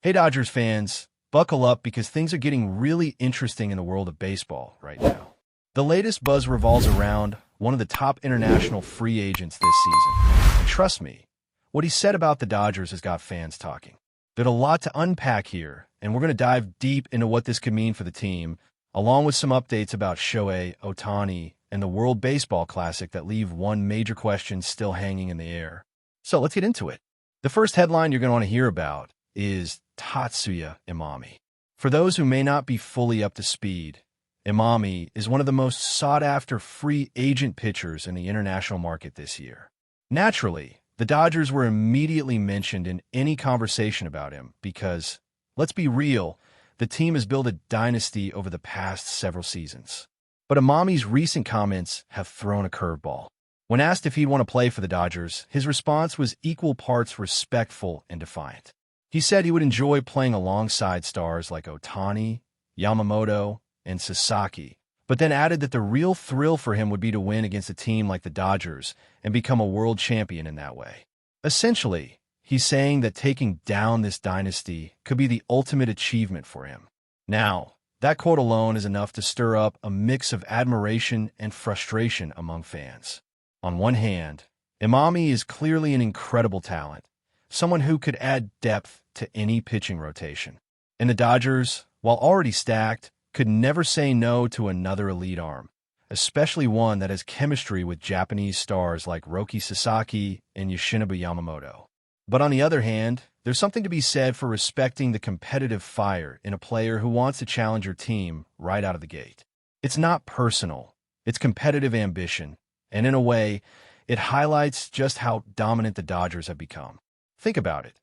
Hey Dodgers fans, buckle up because things are getting really interesting in the world of baseball right now. The latest buzz revolves around one of the top international free agents this season. And trust me, what he said about the Dodgers has got fans talking. There's a lot to unpack here, and we're going to dive deep into what this could mean for the team, along with some updates about Shohei, Otani, and the World Baseball Classic that leave one major question still hanging in the air. So let's get into it. The first headline you're going to want to hear about is Tatsuya Imami. For those who may not be fully up to speed, Imami is one of the most sought-after free agent pitchers in the international market this year. Naturally, the Dodgers were immediately mentioned in any conversation about him because, let's be real, the team has built a dynasty over the past several seasons. But Imami's recent comments have thrown a curveball. When asked if he'd want to play for the Dodgers, his response was equal parts respectful and defiant. He said he would enjoy playing alongside stars like Otani, Yamamoto, and Sasaki, but then added that the real thrill for him would be to win against a team like the Dodgers and become a world champion in that way. Essentially, he's saying that taking down this dynasty could be the ultimate achievement for him. Now, that quote alone is enough to stir up a mix of admiration and frustration among fans. On one hand, Imami is clearly an incredible talent, someone who could add depth to any pitching rotation. And the Dodgers, while already stacked, could never say no to another elite arm, especially one that has chemistry with Japanese stars like Roki Sasaki and Yoshinobu Yamamoto. But on the other hand, there's something to be said for respecting the competitive fire in a player who wants to challenge your team right out of the gate. It's not personal, it's competitive ambition, and in a way, it highlights just how dominant the Dodgers have become. Think about it.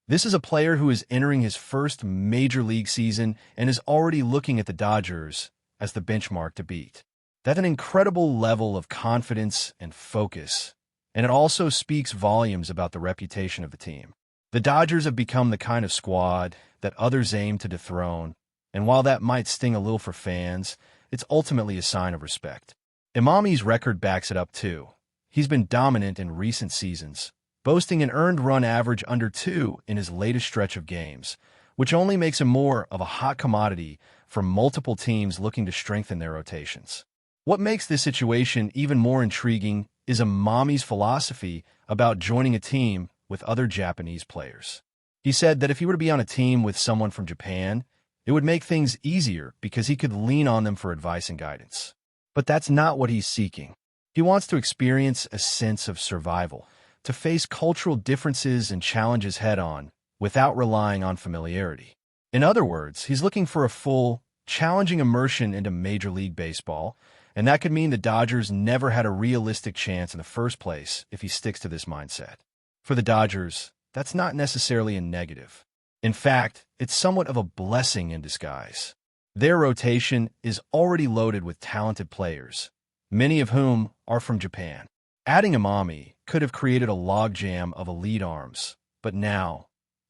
This is a player who is entering his first major league season and is already looking at the Dodgers as the benchmark to beat. That's an incredible level of confidence and focus, and it also speaks volumes about the reputation of the team. The Dodgers have become the kind of squad that others aim to dethrone, and while that might sting a little for fans, it's ultimately a sign of respect. Imami's record backs it up too. He's been dominant in recent seasons, boasting an earned run average under 2 in his latest stretch of games, which only makes him more of a hot commodity for multiple teams looking to strengthen their rotations. What makes this situation even more intriguing is Imami's philosophy about joining a team with other Japanese players. He said that if he were to be on a team with someone from Japan, it would make things easier because he could lean on them for advice and guidance. But that's not what he's seeking. He wants to experience a sense of survival, to face cultural differences and challenges head-on without relying on familiarity. In other words, he's looking for a full, challenging immersion into Major League Baseball, and that could mean the Dodgers never had a realistic chance in the first place if he sticks to this mindset. For the Dodgers, that's not necessarily a negative. In fact, it's somewhat of a blessing in disguise. Their rotation is already loaded with talented players, many of whom are from Japan. Adding Imami could have created a logjam of elite arms, but now,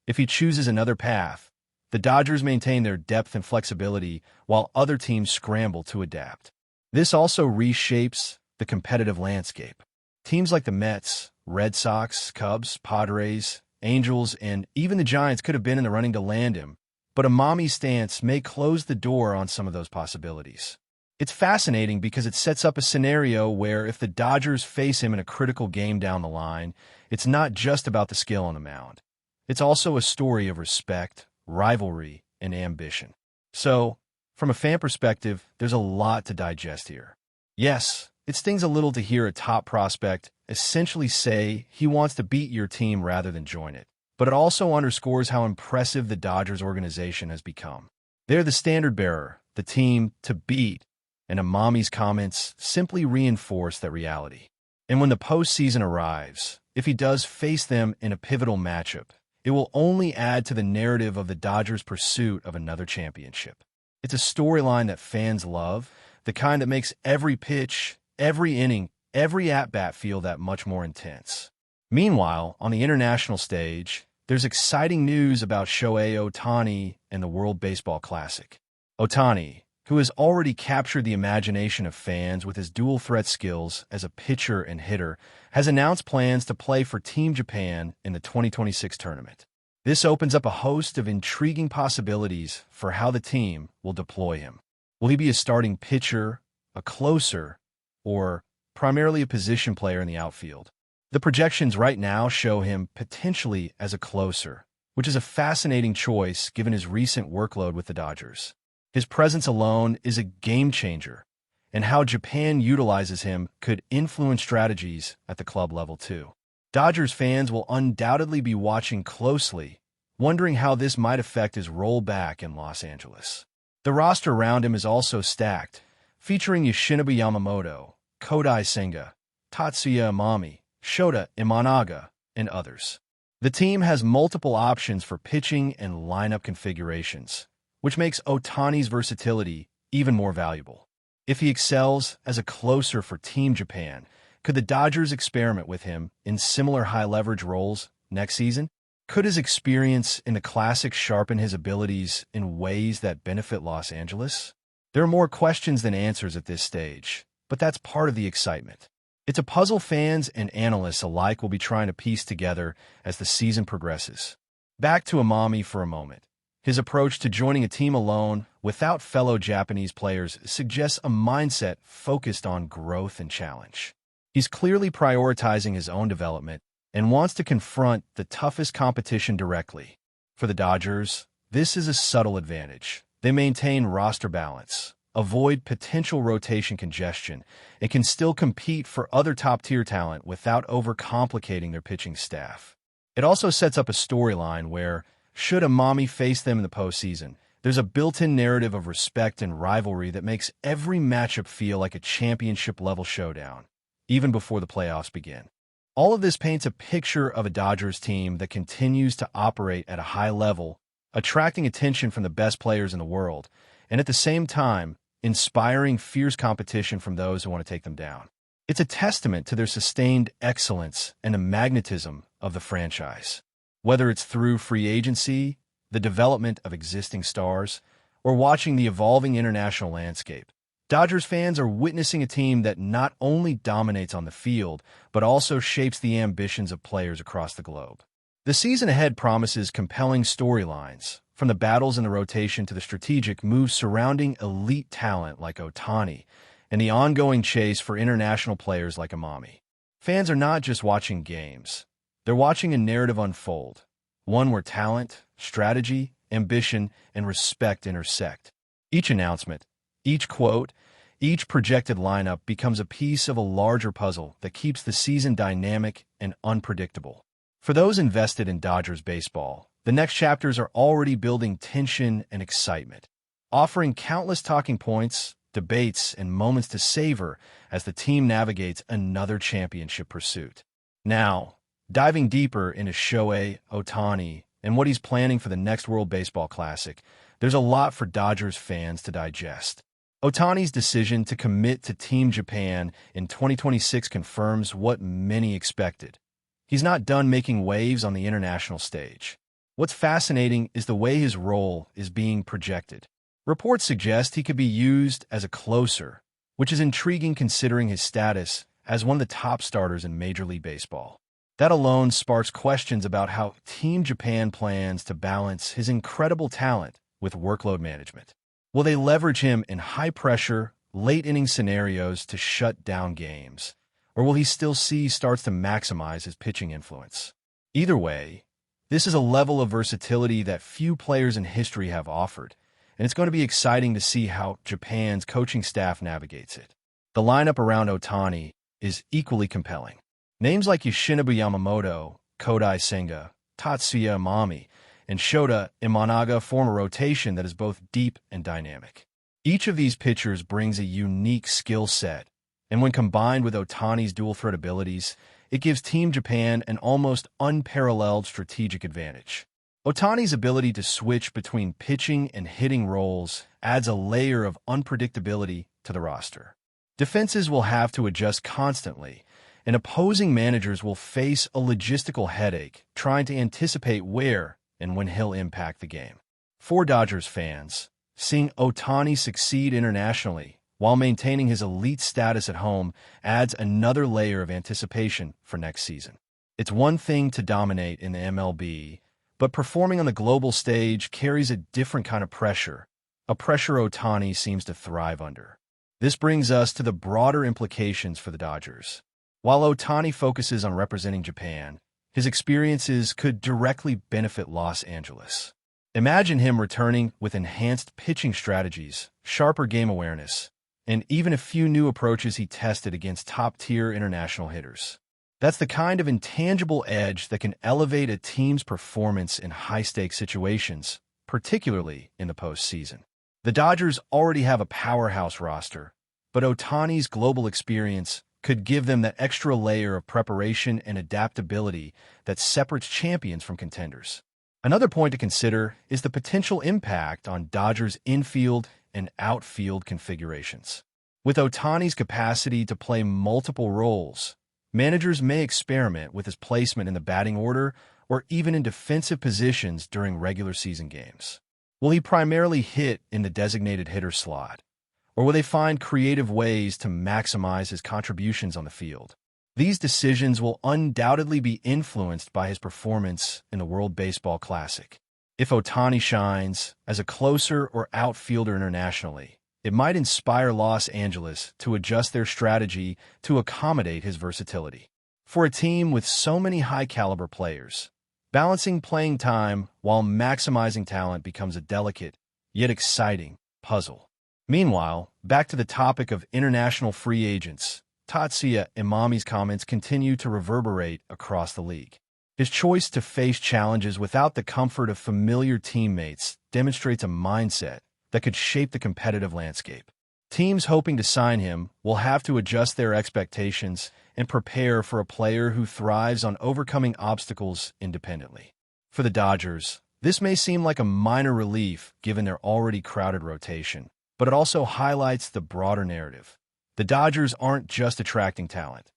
if he chooses another path, the Dodgers maintain their depth and flexibility while other teams scramble to adapt. This also reshapes the competitive landscape. Teams like the Mets, Red Sox, Cubs, Padres, Angels, and even the Giants could have been in the running to land him, but Imami's stance may close the door on some of those possibilities. It's fascinating because it sets up a scenario where if the Dodgers face him in a critical game down the line, it's not just about the skill on the mound. It's also a story of respect, rivalry, and ambition. So, from a fan perspective, there's a lot to digest here. Yes, it stings a little to hear a top prospect essentially say he wants to beat your team rather than join it, but it also underscores how impressive the Dodgers organization has become. They're the standard bearer, the team to beat, and Imami's comments simply reinforce that reality. And when the postseason arrives, if he does face them in a pivotal matchup, it will only add to the narrative of the Dodgers' pursuit of another championship. It's a storyline that fans love, the kind that makes every pitch, every inning, every at-bat feel that much more intense. Meanwhile, on the international stage, there's exciting news about Shohei Otani and the World Baseball Classic. Otani, who has already captured the imagination of fans with his dual-threat skills as a pitcher and hitter, has announced plans to play for Team Japan in the 2026 tournament. This opens up a host of intriguing possibilities for how the team will deploy him. Will he be a starting pitcher, a closer, or primarily a position player in the outfield? The projections right now show him potentially as a closer, which is a fascinating choice given his recent workload with the Dodgers. His presence alone is a game changer, and how Japan utilizes him could influence strategies at the club level too. Dodgers fans will undoubtedly be watching closely, wondering how this might affect his role back in Los Angeles. The roster around him is also stacked, featuring Yoshinobu Yamamoto, Kodai Senga, Tatsuya Imami, Shota Imanaga, and others. The team has multiple options for pitching and lineup configurations, which makes Otani's versatility even more valuable. If he excels as a closer for Team Japan, could the Dodgers experiment with him in similar high-leverage roles next season? Could his experience in the Classic sharpen his abilities in ways that benefit Los Angeles? There are more questions than answers at this stage, but that's part of the excitement. It's a puzzle fans and analysts alike will be trying to piece together as the season progresses. Back to Imami for a moment. His approach to joining a team alone without fellow Japanese players suggests a mindset focused on growth and challenge. He's clearly prioritizing his own development and wants to confront the toughest competition directly. For the Dodgers, this is a subtle advantage. They maintain roster balance, avoid potential rotation congestion, and can still compete for other top-tier talent without overcomplicating their pitching staff. It also sets up a storyline where, should Imami face them in the postseason, there's a built-in narrative of respect and rivalry that makes every matchup feel like a championship-level showdown, even before the playoffs begin. All of this paints a picture of a Dodgers team that continues to operate at a high level, attracting attention from the best players in the world, and at the same time, inspiring fierce competition from those who want to take them down. It's a testament to their sustained excellence and the magnetism of the franchise. Whether it's through free agency, the development of existing stars, or watching the evolving international landscape, Dodgers fans are witnessing a team that not only dominates on the field, but also shapes the ambitions of players across the globe. The season ahead promises compelling storylines, from the battles in the rotation to the strategic moves surrounding elite talent like Otani, and the ongoing chase for international players like Imami. Fans are not just watching games. They're watching a narrative unfold, one where talent, strategy, ambition, and respect intersect. Each announcement, each quote, each projected lineup becomes a piece of a larger puzzle that keeps the season dynamic and unpredictable. For those invested in Dodgers baseball, the next chapters are already building tension and excitement, offering countless talking points, debates, and moments to savor as the team navigates another championship pursuit. Now, diving deeper into Shohei Otani and what he's planning for the next World Baseball Classic, there's a lot for Dodgers fans to digest. Otani's decision to commit to Team Japan in 2026 confirms what many expected. He's not done making waves on the international stage. What's fascinating is the way his role is being projected. Reports suggest he could be used as a closer, which is intriguing considering his status as one of the top starters in Major League Baseball. That alone sparks questions about how Team Japan plans to balance his incredible talent with workload management. Will they leverage him in high-pressure, late-inning scenarios to shut down games, or will he still see starts to maximize his pitching influence? Either way, this is a level of versatility that few players in history have offered, and it's going to be exciting to see how Japan's coaching staff navigates it. The lineup around Otani is equally compelling. Names like Yoshinobu Yamamoto, Kodai Senga, Tatsuya Imami, and Shota Imanaga form a rotation that is both deep and dynamic. Each of these pitchers brings a unique skill set, and when combined with Otani's dual-threat abilities, it gives Team Japan an almost unparalleled strategic advantage. Otani's ability to switch between pitching and hitting roles adds a layer of unpredictability to the roster. Defenses will have to adjust constantly, and opposing managers will face a logistical headache trying to anticipate where and when he'll impact the game. For Dodgers fans, seeing Otani succeed internationally while maintaining his elite status at home adds another layer of anticipation for next season. It's one thing to dominate in the MLB, But performing on the global stage carries a different kind of pressure, a pressure Otani seems to thrive under. This brings us to the broader implications for the Dodgers. While Otani focuses on representing Japan, his experiences could directly benefit Los Angeles. Imagine him returning with enhanced pitching strategies, sharper game awareness, and even a few new approaches he tested against top-tier international hitters. That's the kind of intangible edge that can elevate a team's performance in high-stakes situations, particularly in the postseason. The Dodgers already have a powerhouse roster, but Otani's global experience could give them that extra layer of preparation and adaptability that separates champions from contenders. Another point to consider is the potential impact on Dodgers' infield and outfield configurations. With Otani's capacity to play multiple roles, managers may experiment with his placement in the batting order or even in defensive positions during regular season games. Will he primarily hit in the designated hitter slot, or will they find creative ways to maximize his contributions on the field? These decisions will undoubtedly be influenced by his performance in the World Baseball Classic. If Otani shines as a closer or outfielder internationally, it might inspire Los Angeles to adjust their strategy to accommodate his versatility. For a team with so many high-caliber players, balancing playing time while maximizing talent becomes a delicate, yet exciting, puzzle. Meanwhile, back to the topic of international free agents, Tatsuya Imami's comments continue to reverberate across the league. His choice to face challenges without the comfort of familiar teammates demonstrates a mindset that could shape the competitive landscape. Teams hoping to sign him will have to adjust their expectations and prepare for a player who thrives on overcoming obstacles independently. For the Dodgers, this may seem like a minor relief given their already crowded rotation, but it also highlights the broader narrative. The Dodgers aren't just attracting talent.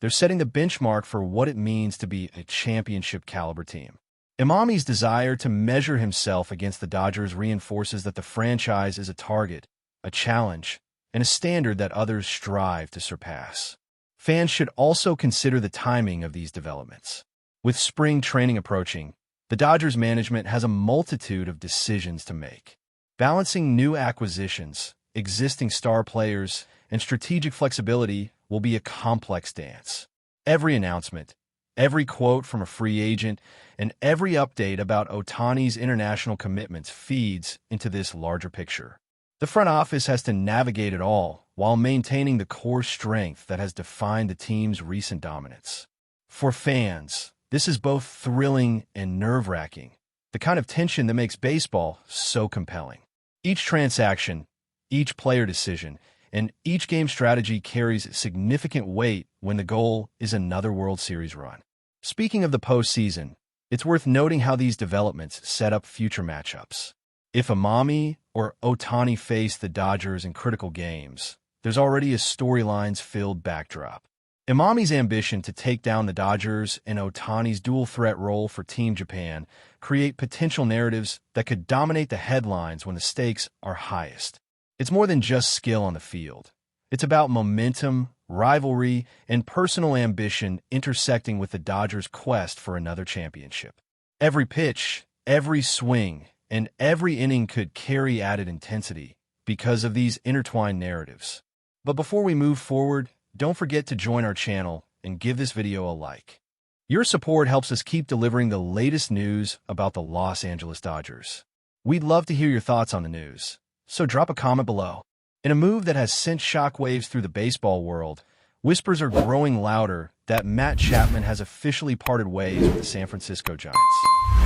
They're setting the benchmark for what it means to be a championship-caliber team. Imami's desire to measure himself against the Dodgers reinforces that the franchise is a target, a challenge, and a standard that others strive to surpass. Fans should also consider the timing of these developments. With spring training approaching, the Dodgers management has a multitude of decisions to make. Balancing new acquisitions, existing star players, and strategic flexibility will be a complex dance. Every announcement, every quote from a free agent, and every update about Otani's international commitments feeds into this larger picture. The front office has to navigate it all while maintaining the core strength that has defined the team's recent dominance. For fans, this is both thrilling and nerve-wracking, the kind of tension that makes baseball so compelling. Each transaction, each player decision, and each game strategy carries significant weight when the goal is another World Series run. Speaking of the postseason, it's worth noting how these developments set up future matchups. If Imami or Otani face the Dodgers in critical games, there's already a storylines-filled backdrop. Imami's ambition to take down the Dodgers and Otani's dual-threat role for Team Japan create potential narratives that could dominate the headlines when the stakes are highest. It's more than just skill on the field. It's about momentum, rivalry, and personal ambition intersecting with the Dodgers' quest for another championship. Every pitch, every swing, and every inning could carry added intensity because of these intertwined narratives. But before we move forward, don't forget to join our channel and give this video a like. Your support helps us keep delivering the latest news about the Los Angeles Dodgers. We'd love to hear your thoughts on the news, so drop a comment below. In a move that has sent shockwaves through the baseball world, whispers are growing louder that Matt Chapman has officially parted ways with the San Francisco Giants.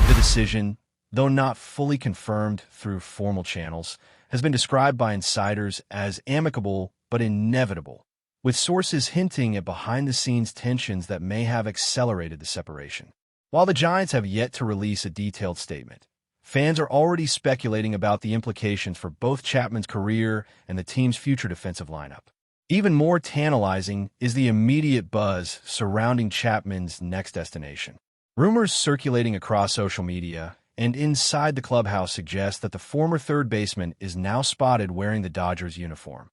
The decision, though not fully confirmed through formal channels, has been described by insiders as amicable but inevitable, with sources hinting at behind-the-scenes tensions that may have accelerated the separation. While the Giants have yet to release a detailed statement, fans are already speculating about the implications for both Chapman's career and the team's future defensive lineup. Even more tantalizing is the immediate buzz surrounding Chapman's next destination. Rumors circulating across social media and inside the clubhouse suggest that the former third baseman is now spotted wearing the Dodgers uniform.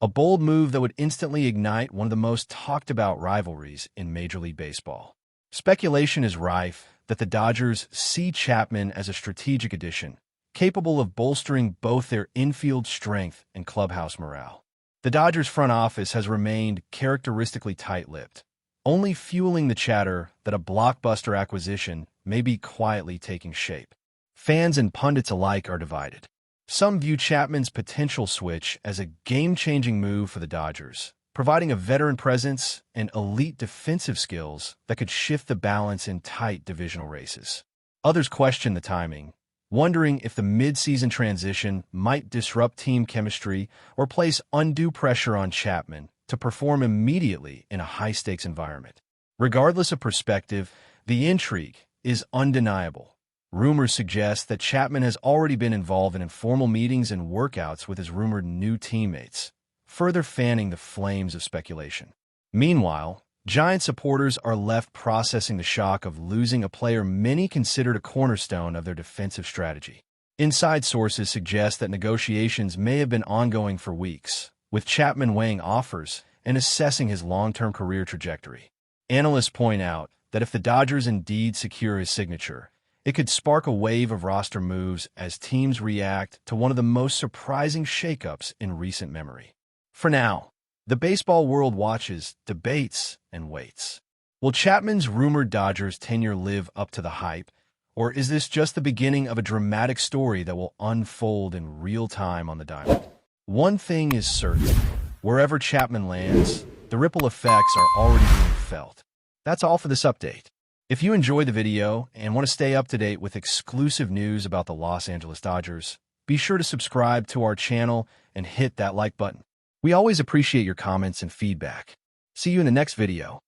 A bold move that would instantly ignite one of the most talked-about rivalries in Major League Baseball. Speculation is rife that the Dodgers see Chapman as a strategic addition, capable of bolstering both their infield strength and clubhouse morale. The Dodgers front office has remained characteristically tight-lipped, only fueling the chatter that a blockbuster acquisition may be quietly taking shape. Fans and pundits alike are divided. Some view Chapman's potential switch as a game-changing move for the Dodgers, providing a veteran presence and elite defensive skills that could shift the balance in tight divisional races. Others question the timing, wondering if the mid-season transition might disrupt team chemistry or place undue pressure on Chapman to perform immediately in a high-stakes environment. Regardless of perspective, the intrigue is undeniable. Rumors suggest that Chapman has already been involved in informal meetings and workouts with his rumored new teammates, further fanning the flames of speculation. Meanwhile, Giants supporters are left processing the shock of losing a player many considered a cornerstone of their defensive strategy. Inside sources suggest that negotiations may have been ongoing for weeks, with Chapman weighing offers and assessing his long-term career trajectory. Analysts point out that if the Dodgers indeed secure his signature, it could spark a wave of roster moves as teams react to one of the most surprising shakeups in recent memory. For now, the baseball world watches, debates, and waits. Will Chapman's rumored Dodgers tenure live up to the hype, or is this just the beginning of a dramatic story that will unfold in real time on the diamond? One thing is certain: wherever Chapman lands, the ripple effects are already being felt. That's all for this update. If you enjoyed the video and want to stay up to date with exclusive news about the Los Angeles Dodgers, be sure to subscribe to our channel and hit that like button. We always appreciate your comments and feedback. See you in the next video.